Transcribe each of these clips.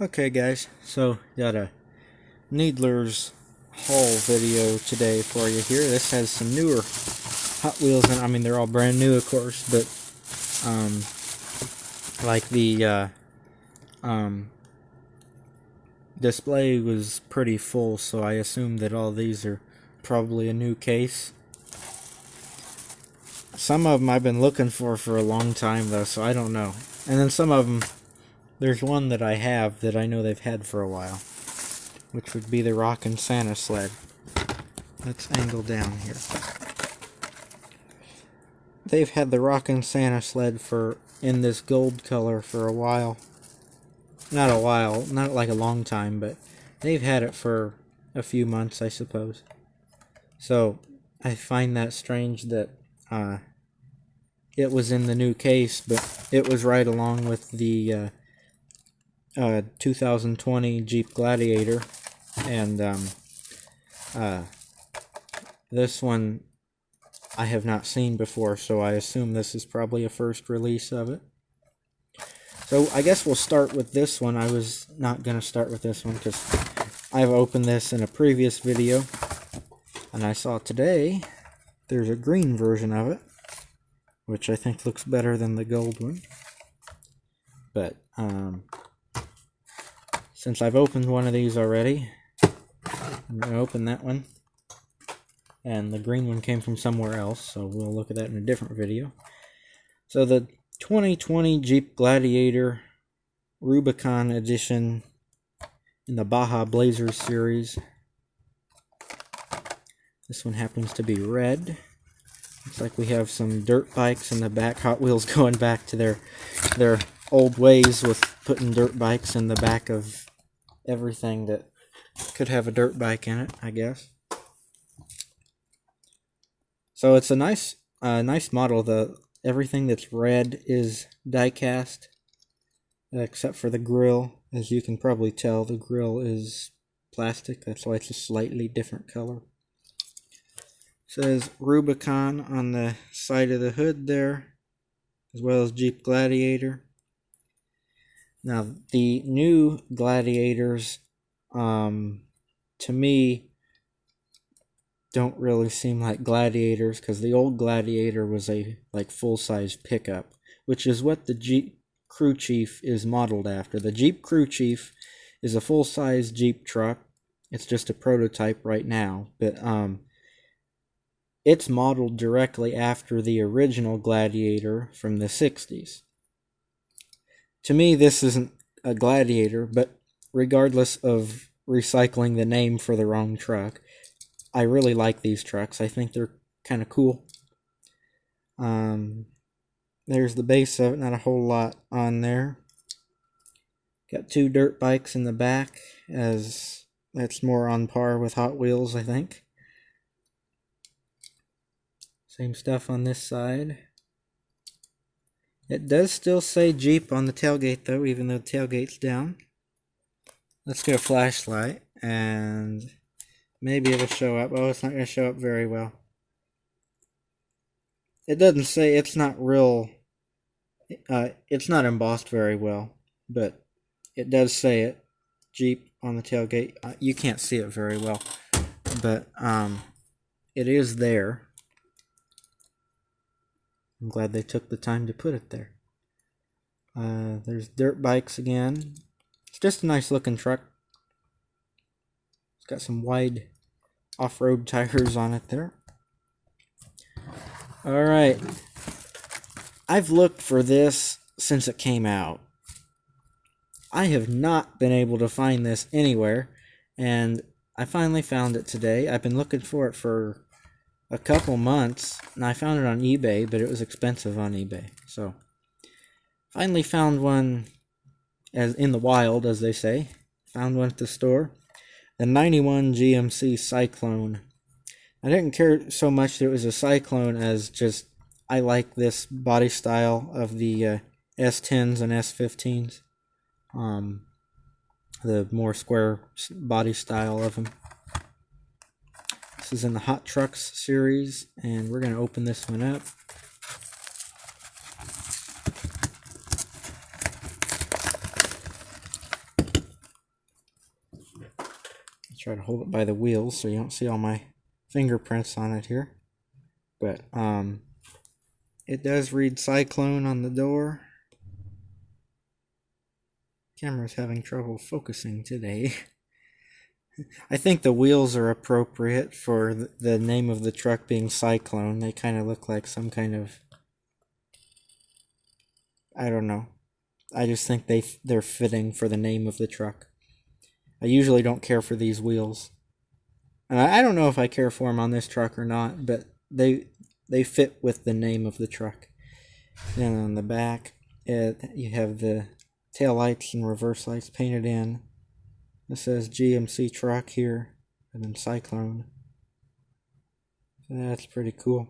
Okay guys, so got a Needler's haul video today for you here. This has some newer Hot Wheels in it. I mean, they're all brand new of course, but like the display was pretty full, so I assume that all these are probably a new case. Some of them I've been looking for a long time though, so I don't know. And then some of them, there's one that I have that I know they've had for a while, which would be the Rockin' Santa sled. Let's angle down here. They've had the Rockin' Santa sled in this gold color for a while. Not a while, not like a long time, but they've had it for a few months, I suppose. So I find that strange that it was in the new case, but it was right along with the 2020 Jeep Gladiator, and this one I have not seen before, so I assume this is probably a first release of it. So I guess we'll start with this one. I was not going to start with this one because I've opened this in a previous video, and I saw today there's a green version of it, which I think looks better than the gold one. But since I've opened one of these already, I'm going to open that one. And the green one came from somewhere else, so we'll look at that in a different video. So the 2020 Jeep Gladiator Rubicon Edition in the Baja Blazers series. This one happens to be red. Looks like we have some dirt bikes in the back. Hot Wheels going back to their old ways with putting dirt bikes in the back of everything that could have a dirt bike in it, I guess. So it's a nice model. Everything that's red is die-cast, except for the grill. As you can probably tell, the grill is plastic. That's why it's a slightly different color. It says Rubicon on the side of the hood there, as well as Jeep Gladiator. Now, the new Gladiators, to me, don't really seem like Gladiators, because the old Gladiator was a full-size pickup, which is what the Jeep Crew Chief is modeled after. The Jeep Crew Chief is a full-size Jeep truck. It's just a prototype right now, but it's modeled directly after the original Gladiator from the 60s. To me, this isn't a Gladiator, but regardless of recycling the name for the wrong truck, I really like these trucks. I think they're kind of cool. There's the base of it, not a whole lot on there. Got two dirt bikes in the back, as that's more on par with Hot Wheels, I think. Same stuff on this side. It does still say Jeep on the tailgate though, even though the tailgate's down. Let's get a flashlight and maybe it'll show up. Oh, it's not going to show up very well. It doesn't say, it's not real, it's not embossed very well, but it does say it, Jeep on the tailgate. You can't see it very well, but it is there. I'm glad they took the time to put it there. There's dirt bikes again. It's just a nice looking truck. It's got some wide off-road tires on it there. Alright. I've looked for this since it came out. I have not been able to find this anywhere, and I finally found it today. I've been looking for it for a couple months, and I found it on eBay, but it was expensive on eBay. So, finally found one as in the wild, as they say. Found one at the store. The 91 GMC Cyclone. I didn't care so much that it was a Cyclone as just I like this body style of the S10s and S15s. The more square body style of them. This is in the Hot Trucks series, and we're going to open this one up. Try to hold it by the wheels so you don't see all my fingerprints on it here. But it does read Cyclone on the door. Camera's having trouble focusing today. I think the wheels are appropriate for the name of the truck being Cyclone. They kind of look like some kind of, I don't know. I just think they're fitting for the name of the truck. I usually don't care for these wheels. And I don't know if I care for them on this truck or not, but they fit with the name of the truck. Then on the back, you have the tail lights and reverse lights painted in. It says GMC truck here, and then Cyclone. So that's pretty cool.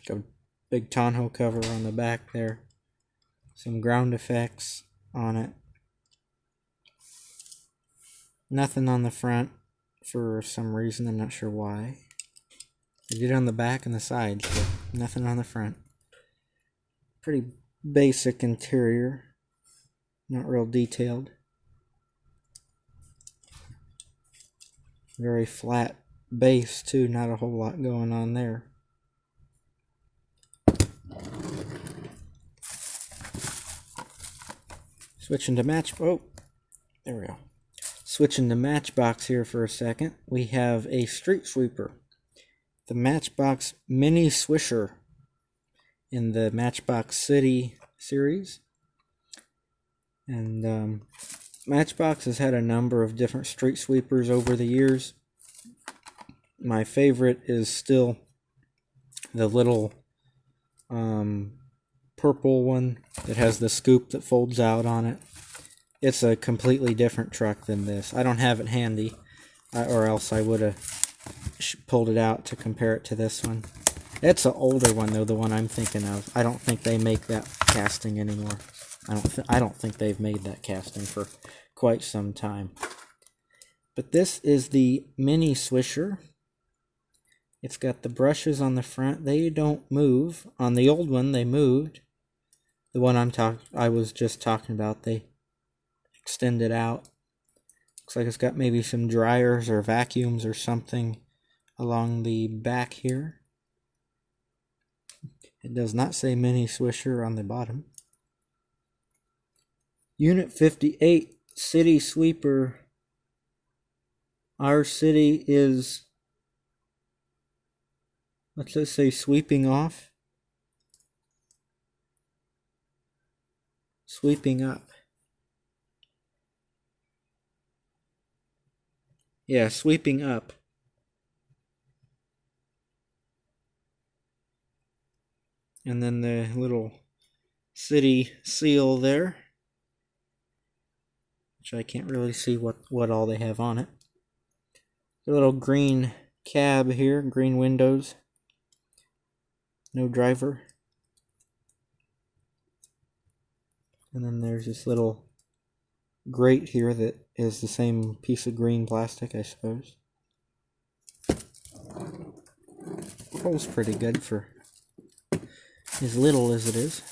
Got a big tonneau cover on the back there. Some ground effects on it. Nothing on the front for some reason, I'm not sure why. They did on the back and the sides, but nothing on the front. Pretty basic interior. Not real detailed. Very flat base too, not a whole lot going on there. Switching to there we go. Switching to Matchbox here for a second. We have a street sweeper. The Matchbox Mini Swisher in the Matchbox City series. And Matchbox has had a number of different street sweepers over the years. My favorite is still the little purple one that has the scoop that folds out on it. It's a completely different truck than this. I don't have it handy, or else I would have pulled it out to compare it to this one. It's an older one though, the one I'm thinking of. I don't think they make that casting anymore. I don't think they've made that casting for quite some time. But this is the Mini Swisher. It's got the brushes on the front. They don't move. On the old one, they moved. The one I was just talking about, they extended out. Looks like it's got maybe some dryers or vacuums or something along the back here. It does not say Mini Swisher on the bottom. Unit 58 City Sweeper. Our city is, let's just say, sweeping off. Sweeping up. Yeah, sweeping up. And then the little city seal there, which I can't really see what all they have on it. The little green cab here, green windows. No driver. And then there's this little grate here that is the same piece of green plastic, I suppose. Holds pretty good for as little as it is.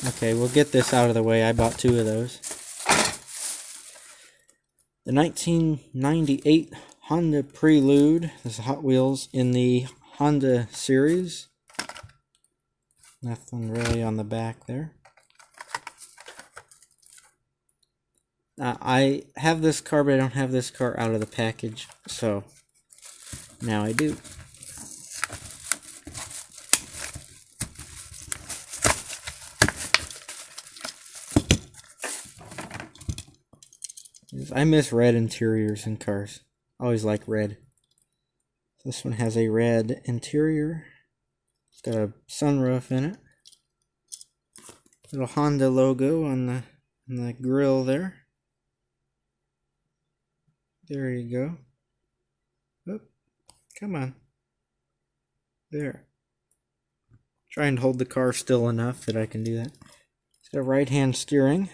Okay, we'll get this out of the way. I bought 2 of those. The 1998 Honda Prelude. This is Hot Wheels in the Honda series. Nothing really on the back there. I have this car, but I don't have this car out of the package, so now I do. I miss red interiors in cars. I always like red. This one has a red interior. It's got a sunroof in it. Little Honda logo on the grill there. There you go. Oop, come on. There. Trying to hold the car still enough that I can do that. It's got right-hand steering.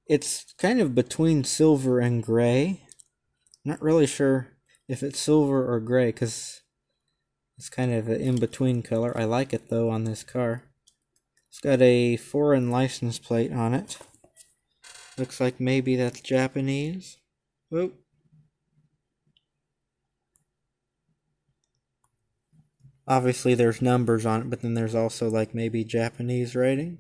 It's kind of between silver and gray. Not really sure if it's silver or gray because it's kind of an in-between color. I like it though on this car. It's got a foreign license plate on it. Looks like maybe that's Japanese. Whoop. Obviously there's numbers on it, but then there's also like maybe Japanese writing.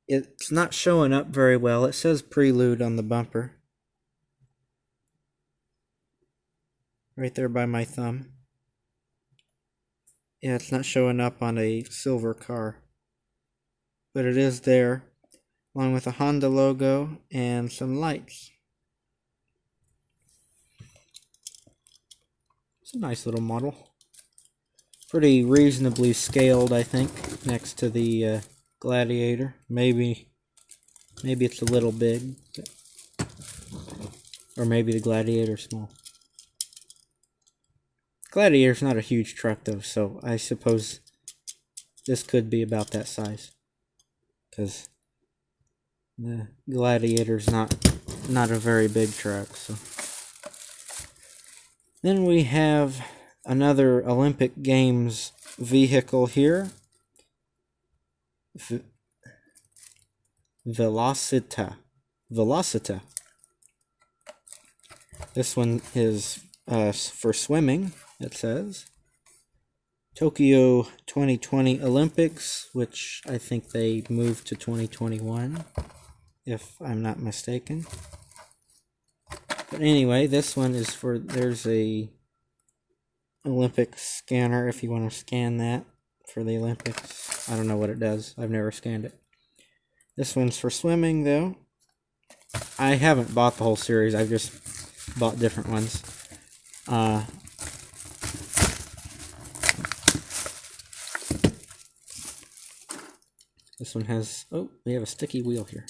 It's not showing up very well. It says Prelude on the bumper. Right there by my thumb. Yeah, it's not showing up on a silver car. But it is there, along with a Honda logo and some lights. It's a nice little model. Pretty reasonably scaled, I think, next to the Gladiator. Maybe it's a little big. Or maybe the Gladiator's small. Gladiator's not a huge truck though, so I suppose this could be about that size. Because the Gladiator's not a very big truck, so. Then we have another Olympic Games vehicle here. Velocita. This one is for swimming, it says. Tokyo 2020 Olympics, which I think they moved to 2021, if I'm not mistaken. But anyway, this one is for, there's a Olympic scanner if you want to scan that for the Olympics. I don't know what it does. I've never scanned it. This one's for swimming, though. I haven't bought the whole series. I've just bought different ones. This one has, oh, we have a sticky wheel here.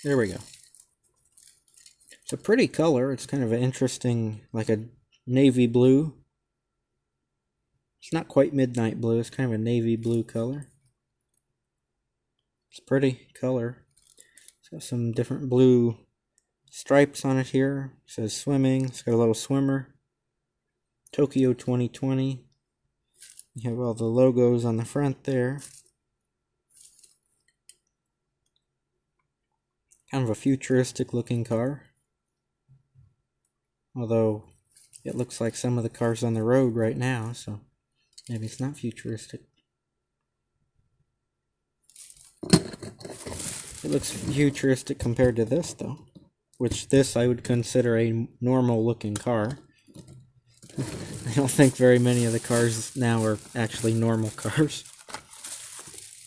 There we go. It's a pretty color. It's kind of an interesting, like a navy blue. It's not quite midnight blue. It's kind of a navy blue color. It's a pretty color. It's got some different blue stripes on it here. It says swimming. It's got a little swimmer. Tokyo 2020. You have all the logos on the front there. Kind of a futuristic looking car. Although it looks like some of the cars on the road right now, so maybe it's not futuristic. It looks futuristic compared to this though, which this I would consider a normal looking car. I don't think very many of the cars now are actually normal cars.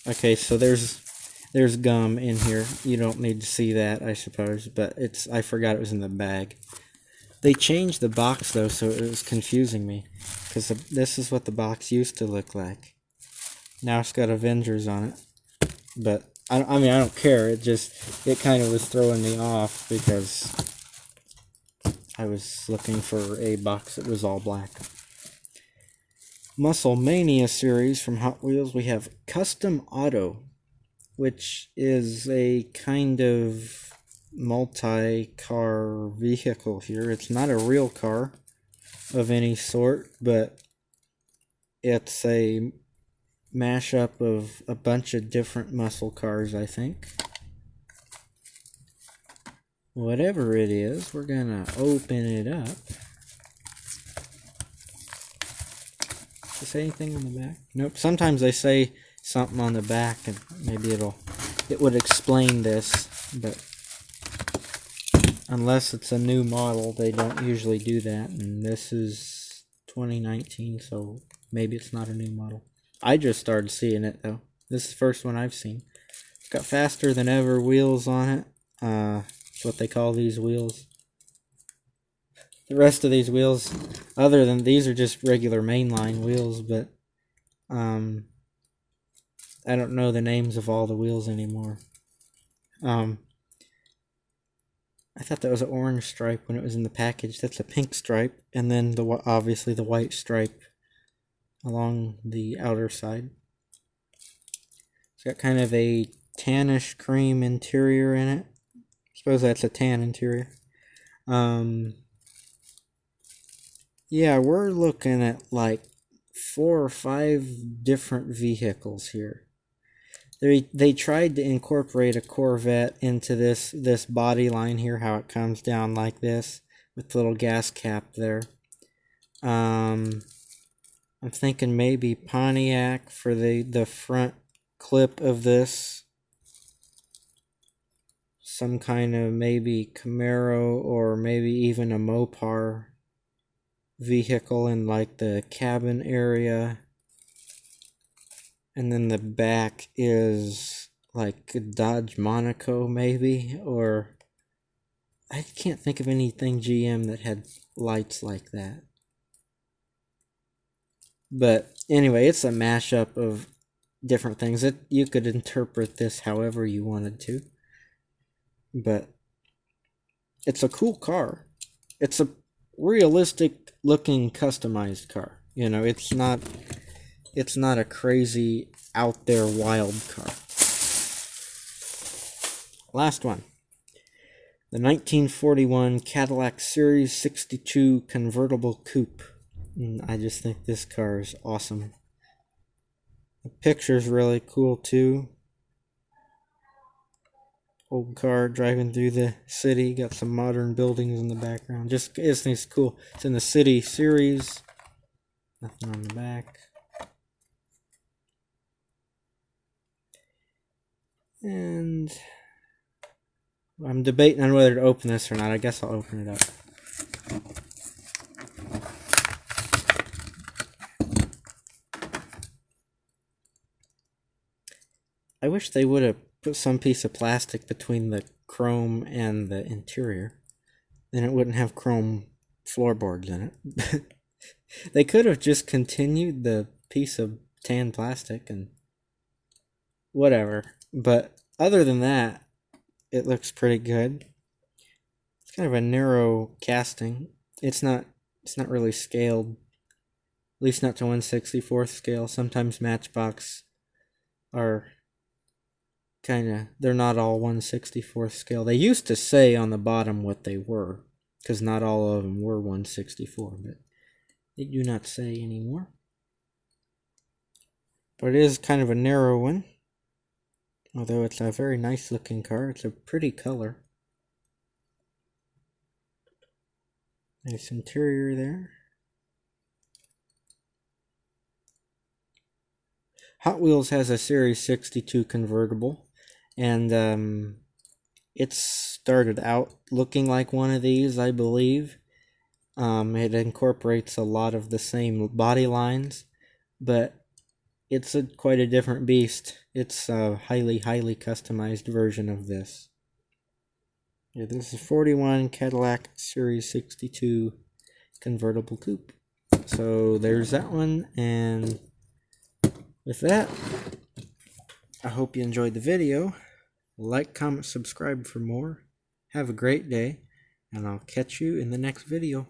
Okay, so there's gum in here. You don't need to see that, I suppose, but I forgot it was in the bag. They changed the box though, so it was confusing me, because this is what the box used to look like. Now it's got Avengers on it, but I mean I don't care. It kind of was throwing me off because I was looking for a box that was all black. Muscle Mania series from Hot Wheels. We have Custom Auto, which is a kind of multi-car vehicle here. It's not a real car of any sort, but it's a mashup of a bunch of different muscle cars, I think. Whatever it is, we're gonna open it up. Does it say anything on the back? Nope. Sometimes they say something on the back and maybe it would explain this, but unless it's a new model, they don't usually do that, and this is 2019, so maybe it's not a new model. I just started seeing it though. This is the first one I've seen. It's got faster than ever wheels on it. That's what they call these wheels. The rest of these wheels, other than these, are just regular mainline wheels, but I don't know the names of all the wheels anymore. I thought that was an orange stripe when it was in the package. That's a pink stripe, and then obviously the white stripe along the outer side. It's got kind of a tannish cream interior in it. I suppose that's a tan interior. Yeah, we're looking at like 4 or 5 different vehicles here. They tried to incorporate a Corvette into this body line here, how it comes down like this with the little gas cap there. I'm thinking maybe Pontiac for the front clip of this. Some kind of maybe Camaro or maybe even a Mopar vehicle in like the cabin area. And then the back is like a Dodge Monaco maybe, or I can't think of anything GM that had lights like that. But anyway, it's a mashup of different things. You could interpret this however you wanted to. But it's a cool car. It's a realistic looking customized car. You know, it's not a crazy out there wild car. Last one. The 1941 Cadillac Series 62 convertible coupe. I just think this car is awesome. The picture's really cool too. Old car driving through the city. Got some modern buildings in the background. It's cool. It's in the City Series. Nothing on the back. And I'm debating on whether to open this or not. I guess I'll open it up. I wish they would have put some piece of plastic between the chrome and the interior. Then it wouldn't have chrome floorboards in it. They could have just continued the piece of tan plastic and whatever. But other than that, it looks pretty good. It's kind of a narrow casting. It's not really scaled. At least not to 1/64th scale. Sometimes Matchbox are they're not all 1/64th scale. They used to say on the bottom what they were, because not all of them were 1/64, but they do not say anymore. But it is kind of a narrow one. Although it's a very nice looking car. It's a pretty color. Nice interior there. Hot Wheels has a Series 62 convertible, and it started out looking like one of these, I believe. It incorporates a lot of the same body lines, but it's quite a different beast. It's a highly customized version of this. Yeah, this is 41 Cadillac Series 62 convertible coupe. So there's that one, and with that, I hope you enjoyed the video. Like, comment, subscribe for more. Have a great day, and I'll catch you in the next video.